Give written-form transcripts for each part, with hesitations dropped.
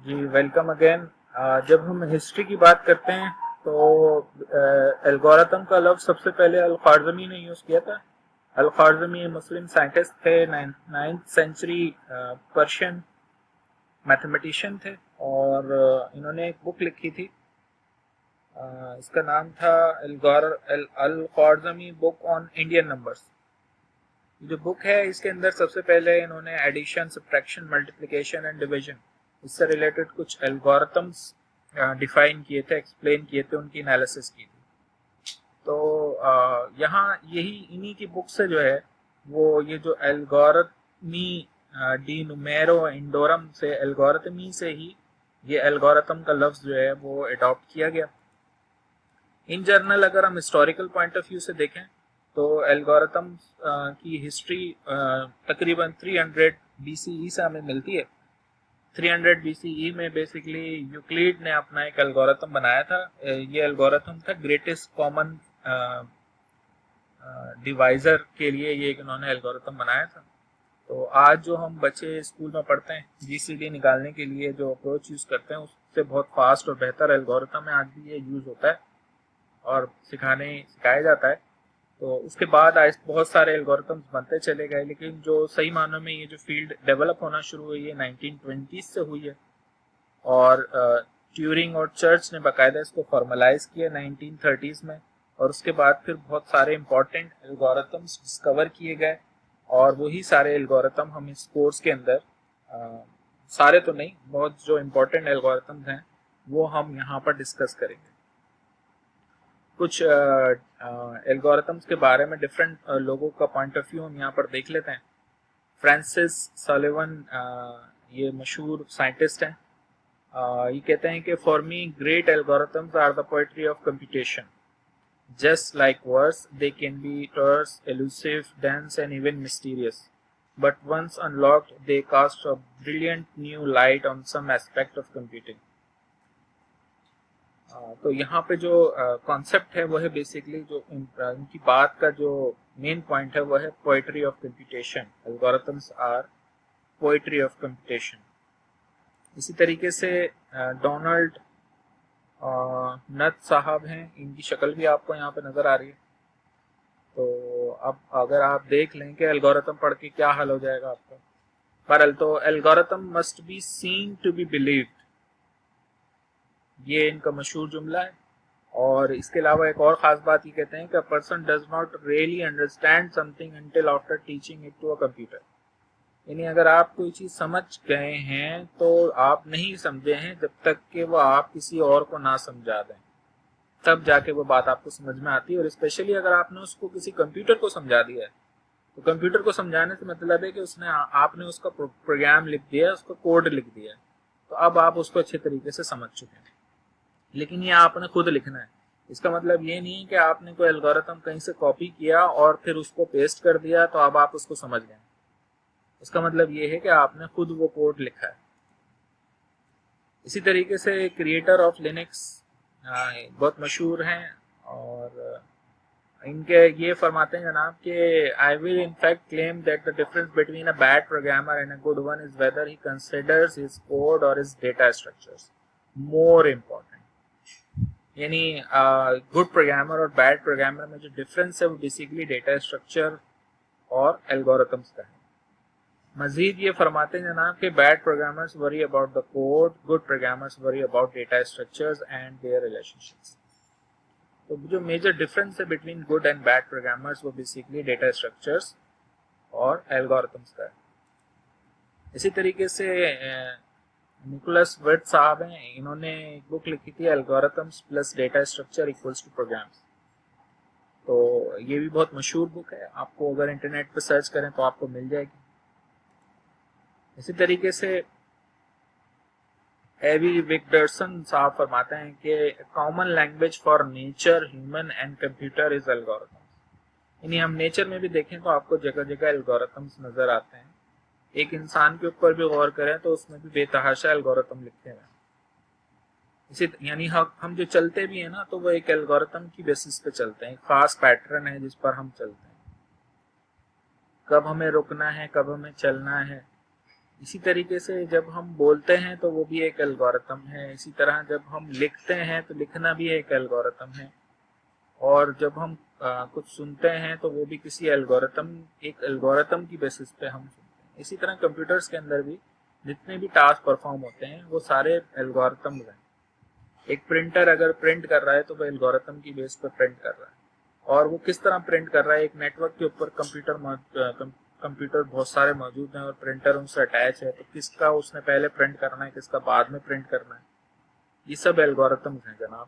जी welcome again. जब हम history की बात करते हैं तो एल्गोरिथम का लफ्ज़ सबसे पहले अल ख्वारिज़मी ने यूज़ किया था। अल ख्वारिज़मी मुस्लिम साइंटिस्ट थे, 9th सेंचुरी पर्शियन मैथमेटिशियन थे और इन्होंने एक बुक लिखी थी। इसका नाम था Al Khwarizmi book on Indian numbers. जो बुक है इसके अंदर सबसे पहले इन्होंने addition, subtraction, multiplication and division इससे रिलेटेड कुछ एल्गोरिथम्स डिफाइन किए थे, एक्सप्लेन किए थे, उनकी एनालिसिस की थी। तो यहाँ यही इन्हीं की बुक से जो है वो ये जो एल्गोरिथमी डी नुमेरो इंडोरम से एल्गोरिथमी से ही ये एल्गोरिथम का लफ्ज़ जो है वो अडॉप्ट किया गया। इन जनरल अगर हम हिस्टोरिकल पॉइंट ऑफ व्यू से देखें तो एल्गोरिथम की हिस्ट्री तकरीबन 300 BCE से हमें मिलती है। 300 BCE में बेसिकली यूक्लिड ने अपना एक एल्गोरिथम बनाया था। ये एल्गोरिथम था ग्रेटेस्ट कॉमन डिवाइजर के लिए ये इन्होंने एल्गोरिथम बनाया था। तो आज जो हम बच्चे स्कूल में पढ़ते हैं GCD निकालने के लिए जो अप्रोच यूज़ करते हैं उससे बहुत फास्ट और बेहतर एल्गोरिथम है। आज भी ये यूज़ होता है और सिखाया जाता है। तो उसके बाद आज बहुत सारे एल्गोरिथम्स बनते चले गए, लेकिन जो सही मानों में ये जो फील्ड डेवलप होना शुरू हुई है 1920 से हुई है और ट्यूरिंग और चर्च ने बाकायदा इसको फॉर्मलाइज किया 1930s में। और उसके बाद फिर बहुत सारे इंपॉर्टेंट एल्गोरिथम्स डिस्कवर किए गए और वही सारे एल्गोरिथम हम इस कोर्स के अंदर सारे तो नहीं, बहुत जो इम्पोर्टेंट एल्गोरिथम्स हैं वो हम यहाँ पर डिस्कस करेंगे। कुछ एल्गोरिथम्स के बारे में डिफरेंट लोगों का पॉइंट ऑफ व्यू हम यहाँ पर देख लेते हैं। फ्रांसिस सॉलिवन ये मशहूर साइंटिस्ट हैं। ये कहते हैं कि for me great algorithms are the poetry of computation. Just like words they can be terse, elusive, dense and even mysterious, but once unlocked they cast a brilliant new light on some aspect of computing। तो यहाँ पे जो concept है वो है basically जो इनकी बात का जो मेन पॉइंट है वो है poetry of computation. Algorithms are poetry of computation. इसी तरीके से डोनाल्ड नथ साहब हैं, इनकी शक्ल भी आपको यहाँ पे नज़र आ रही है। तो अब अगर आप देख लें कि एल्गोरिथम पढ़ के क्या हाल हो जाएगा आपका। बहरहाल तो algorithm must be seen to be believed, ये इनका मशहूर जुमला है। और इसके अलावा एक और ख़ास बात ये कहते हैं कि a person does not really understand something until after teaching it to a computer. यानी अगर आप कोई चीज़ समझ गए हैं तो आप नहीं समझे हैं जब तक कि वो आप किसी और को ना समझा दें, तब जाके वो बात आपको समझ में आती है। और स्पेशली अगर आपने उसको किसी कंप्यूटर को समझा दिया है तो कंप्यूटर को समझाने से मतलब है कि उसने आपने उसका प्रोग्राम लिख दिया, उसका कोड लिख दिया, तो अब आप उसको अच्छे तरीके से समझ चुके हैं। लेकिन ये आपने खुद लिखना है। इसका मतलब ये नहीं है कि आपने कोई एल्गोरिथम कहीं से कॉपी किया और फिर उसको पेस्ट कर दिया तो अब आप उसको समझ गए। इसका मतलब ये है कि आपने खुद वो कोड लिखा है। इसी तरीके से क्रिएटर ऑफ लिनक्स बहुत मशहूर हैं और इनके ये फरमाते हैं जनाब कि I will in fact claim that the difference between a bad programmer and a good one is whether he considers his code और his data structures more important. यानी गुड प्रोग्रामर और बैड प्रोग्रामर में जो difference है वो basically data structure और algorithms का है। मजीद ये फरमाते हैं जनाब कि bad programmers worry about the code, good programmers worry about data structures and there relationships. तो जो मेजर डिफरेंस है between good and bad programmers वो बेसिकली डेटा स्ट्रक्चर्स और एल्गोरिथम्स का है। इसी तरीके से निकोलस वर्थ साहब हैं, इन्होंने एक बुक लिखी थी algorithms plus data structure equals to programs. तो ये भी बहुत मशहूर बुक है, आपको अगर इंटरनेट पर सर्च करें तो आपको मिल जाएगी। इसी तरीके से एवी विक्टरसन साहब फरमाते हैं कि common language for nature, human and computer is algorithms. यानी हम नेचर में भी देखें तो आपको जगह जगह एल्गोरिथम्स नजर आते हैं। एक इंसान के ऊपर भी गौर करें तो उसमें भी बेतहाशा एल्गोरिथम लिखे हुए हैं। इसी यानी हम जो चलते भी हैं ना तो वो एक एल्गोरिथम की बेसिस पे चलते हैं, एक खास पैटर्न है जिस पर हम चलते हैं। कब हमें रुकना है, कब हमें चलना है, इसी तरीके से जब हम बोलते हैं तो वो भी एक एल्गोरिथम है, इसी तरह जब हम लिखते हैं तो लिखना भी एक एल्गोरिथम है, और जब हम कुछ सुनते हैं तो वो भी किसी एक एल्गोरिथम की बेसिस पे हम सुनते हैं। इसी तरह कंप्यूटर्स के अंदर भी जितने भी टास्क परफॉर्म होते हैं वो सारे एल्गोरिथम्स हैं। एक प्रिंटर अगर प्रिंट कर रहा है तो वो एल्गोरिथम की बेस पर प्रिंट कर रहा है, और वो किस तरह प्रिंट कर रहा है, एक नेटवर्क के ऊपर कंप्यूटर बहुत सारे मौजूद हैं और प्रिंटर उनसे अटैच है, तो किसका उसने पहले प्रिंट करना है, किसका बाद में प्रिंट करना है, ये सब एल्गोरिथम्स हैं जनाब,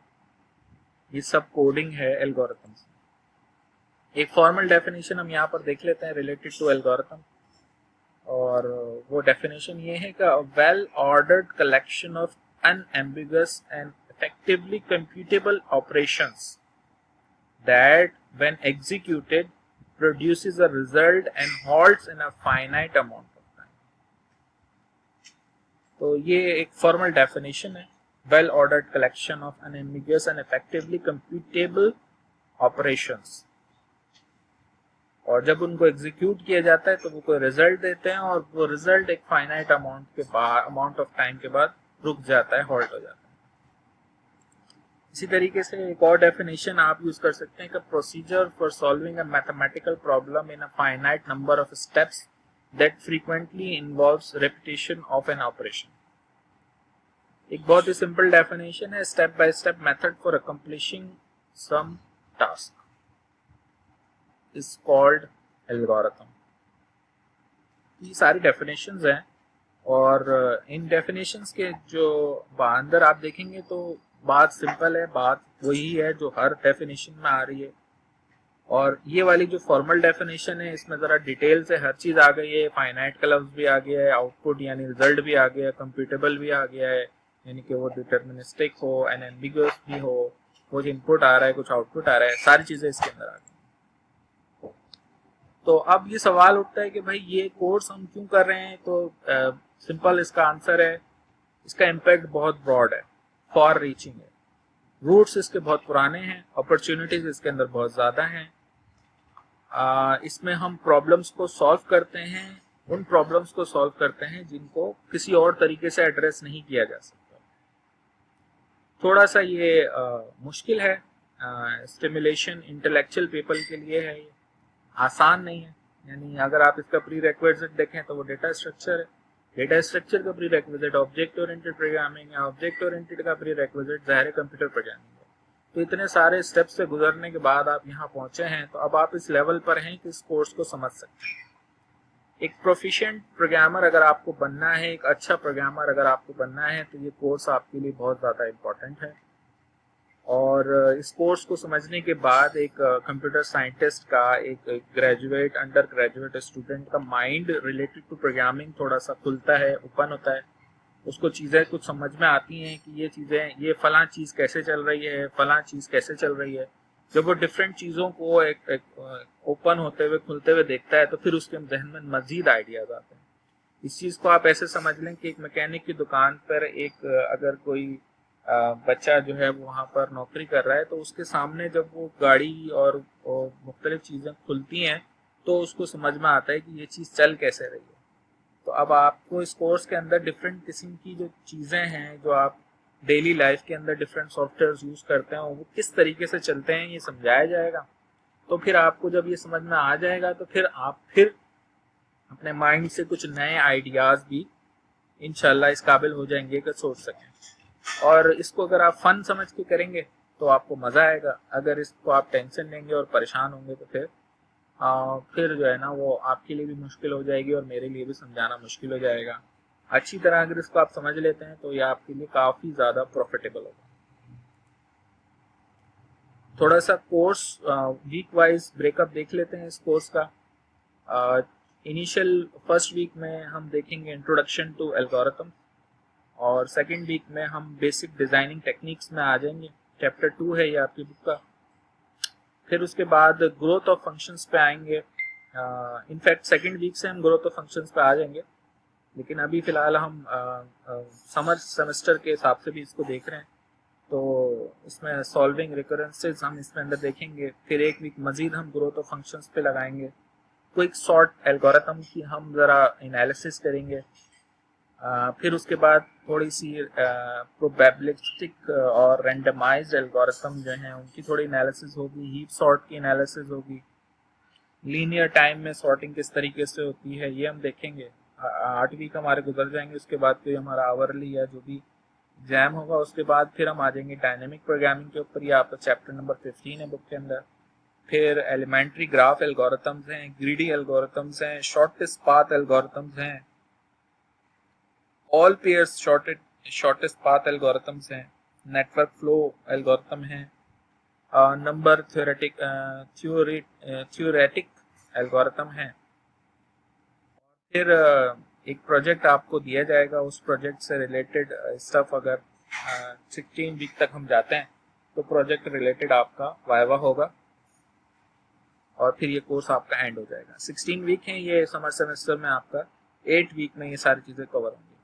ये सब कोडिंग है एल्गोरिथम्स। एक फॉर्मल डेफिनेशन हम यहाँ पर देख लेते हैं रिलेटेड टू एल्गोरिथम, और वो डेफिनेशन ये है कि well ordered collection of unambiguous and effectively computable operations that when executed produces a result and halts in a finite amount of time। तो ये एक फॉर्मल डेफिनेशन है, well ordered collection of unambiguous and effectively computable operations, और जब उनको execute किया जाता है तो वो कोई रिजल्ट देते हैं, और वो रिजल्ट एक फाइनाइट अमाउंट ऑफ टाइम के बाद रुक जाता है, हॉल्ट हो जाता है। इसी तरीके से एक और डेफिनेशन आप यूज कर सकते हैं कि procedure for solving a mathematical problem in a finite number of steps that frequently involves repetition of an operation. एक बहुत ही सिंपल डेफिनेशन है, step by step method for accomplishing some task is called algorithm. ये सारी definitions हैं, और इन definitions के जो अंदर आप देखेंगे तो बात सिंपल है, बात वही है जो हर डेफिनेशन में आ रही है। और ये वाली जो फॉर्मल डेफिनेशन है इसमें जरा डिटेल से हर चीज आ गई है, फाइनाइट का लफ्ज भी आ गया है, आउटपुट यानी रिजल्ट भी आ गया है, कंप्यूटेबल भी आ गया है, यानी कि वो डिटर्मिनिस्टिक हो, अनएम्बिगुअस भी हो, वो जो इनपुट आ रहा है कुछ आउटपुट आ रहा है, सारी चीजें इसके अंदर आ गई। तो अब ये सवाल उठता है कि भाई ये कोर्स हम क्यों कर रहे हैं, तो सिंपल इसका आंसर है, इसका इम्पैक्ट बहुत ब्रॉड है, फॉर रीचिंग है, रूट्स इसके बहुत पुराने हैं, अपॉर्चुनिटीज इसके अंदर बहुत ज्यादा हैं। इसमें हम प्रॉब्लम्स को सॉल्व करते हैं, उन प्रॉब्लम्स को सॉल्व करते हैं जिनको किसी और तरीके से एड्रेस नहीं किया जा सकता। थोड़ा सा ये मुश्किल है, स्टिमुलेशन इंटेलेक्चुअल पीपल के लिए है, ये आसान नहीं है। यानी अगर आप इसका प्री रिक्विजिट देखें तो वो डेटा स्ट्रक्चर है, डेटा स्ट्रक्चर का pre requisite object oriented programming है, ऑब्जेक्ट ओरिएंटेड का प्री रिक्विजिट ज़ाहिर कंप्यूटर प्रोग्रामिंग है। तो इतने सारे स्टेप्स से गुजरने के बाद आप यहाँ पहुंचे हैं, तो अब आप इस लेवल पर हैं कि इस कोर्स को समझ सकते हैं। एक प्रोफिशिएंट प्रोग्रामर अगर आपको बनना है, एक अच्छा प्रोग्रामर अगर आपको बनना है, तो ये कोर्स आपके लिए बहुत ज़्यादा इम्पोर्टेंट है। और इस कोर्स को समझने के बाद एक कंप्यूटर साइंटिस्ट का, एक ग्रेजुएट अंडर ग्रेजुएट स्टूडेंट का माइंड रिलेटेड टू प्रोग्रामिंग थोड़ा सा खुलता है, ओपन होता है, उसको चीज़ें कुछ समझ में आती हैं कि ये चीज़ें, ये फलां चीज़ कैसे चल रही है, फलां चीज़ कैसे चल रही है। जब वो डिफरेंट चीज़ों को एक ओपन होते हुए, खुलते हुए देखता है, तो फिर उसके जहन में मजीद आइडियाज आते हैं। इस चीज़ को आप ऐसे समझ लें कि एक मैकेनिक की दुकान पर एक अगर कोई बच्चा जो है वो वहाँ पर नौकरी कर रहा है, तो उसके सामने जब वो गाड़ी और मुख्तलिफ चीज़ें खुलती हैं तो उसको समझ में आता है कि ये चीज़ चल कैसे रही है। तो अब आपको इस कोर्स के अंदर डिफरेंट किस्म की जो चीज़ें हैं, जो आप डेली लाइफ के अंदर डिफरेंट सॉफ्टवेयर यूज़ करते हैं, वो किस तरीके से चलते हैं ये समझाया जाएगा। तो फिर आपको जब ये समझ में आ जाएगा तो फिर आप अपने माइंड से कुछ नए आइडियाज़ भी इंशाल्लाह इस काबिल हो जाएंगे कि सोच सकें। और इसको अगर आप फन समझ के करेंगे तो आपको मज़ा आएगा, अगर इसको आप टेंशन लेंगे और परेशान होंगे तो फिर जो है ना वो आपके लिए भी मुश्किल हो जाएगी और मेरे लिए भी समझाना मुश्किल हो जाएगा। अच्छी तरह अगर इसको आप समझ लेते हैं तो ये आपके लिए काफ़ी ज़्यादा प्रॉफिटेबल होगा। थोड़ा सा कोर्स वीक वाइज ब्रेकअप देख लेते हैं इस कोर्स का। इनिशियल फर्स्ट वीक में हम देखेंगे इंट्रोडक्शन टू एल्गोरिथम, और सेकेंड वीक में हम बेसिक डिज़ाइनिंग टेक्निक्स में आ जाएंगे, चैप्टर 2 है ये आपकी बुक का। फिर उसके बाद ग्रोथ ऑफ फंक्शंस पे आएंगे, इनफैक्ट सेकेंड वीक से हम ग्रोथ ऑफ फंक्शंस पे आ जाएंगे, लेकिन अभी फ़िलहाल हम समर सेमेस्टर के हिसाब से भी इसको देख रहे हैं। तो इसमें सॉल्विंग रिकरेंसेस हम इसमें अंदर देखेंगे। फिर एक वीक मजीद हम ग्रोथ ऑफ फंक्शंस पे लगाएंगे, क्विक सॉर्ट एल्गोरिथम की हम ज़रा एनालिसिस करेंगे, फिर उसके बाद थोड़ी सी प्रोबेबिलिस्टिक और रेंडमाइज्ड एल्गोरिथम जो हैं उनकी थोड़ी एनालिसिस होगी, हीप सॉर्ट की एनालिसिस होगी, लीनियर टाइम में सॉर्टिंग किस तरीके से होती है ये हम देखेंगे। 8 वीक हमारे गुजर जाएंगे, उसके बाद कोई हमारा आवरली या जो भी एग्जाम होगा उसके बाद फिर हम आ जाएंगे डायनेमिक प्रोग्रामिंग के ऊपर। ये आपका चैप्टर नंबर 15 है बुक के अंदर। फिर एलिमेंट्री ग्राफ एल्गोरिथम्स हैं, ग्रीडी एल्गोरिथम्स हैं, शॉर्टेस्ट पाथ एल्गोरिथम्स हैं, all pairs shortest path algorithms हैं, नेटवर्क फ्लो एल्गोरिथम हैं, नंबर थ्योरेटिक एल्गोरिथम है। फिर एक प्रोजेक्ट आपको दिया जाएगा, उस प्रोजेक्ट से रिलेटेड स्टफ अगर 16 वीक तक हम जाते हैं तो प्रोजेक्ट रिलेटेड आपका वाइवा होगा और फिर ये कोर्स आपका एंड हो जाएगा। 16 वीक है ये समर सेमेस्टर में, आपका 8 वीक में ये सारी चीज़ें कवर होंगी।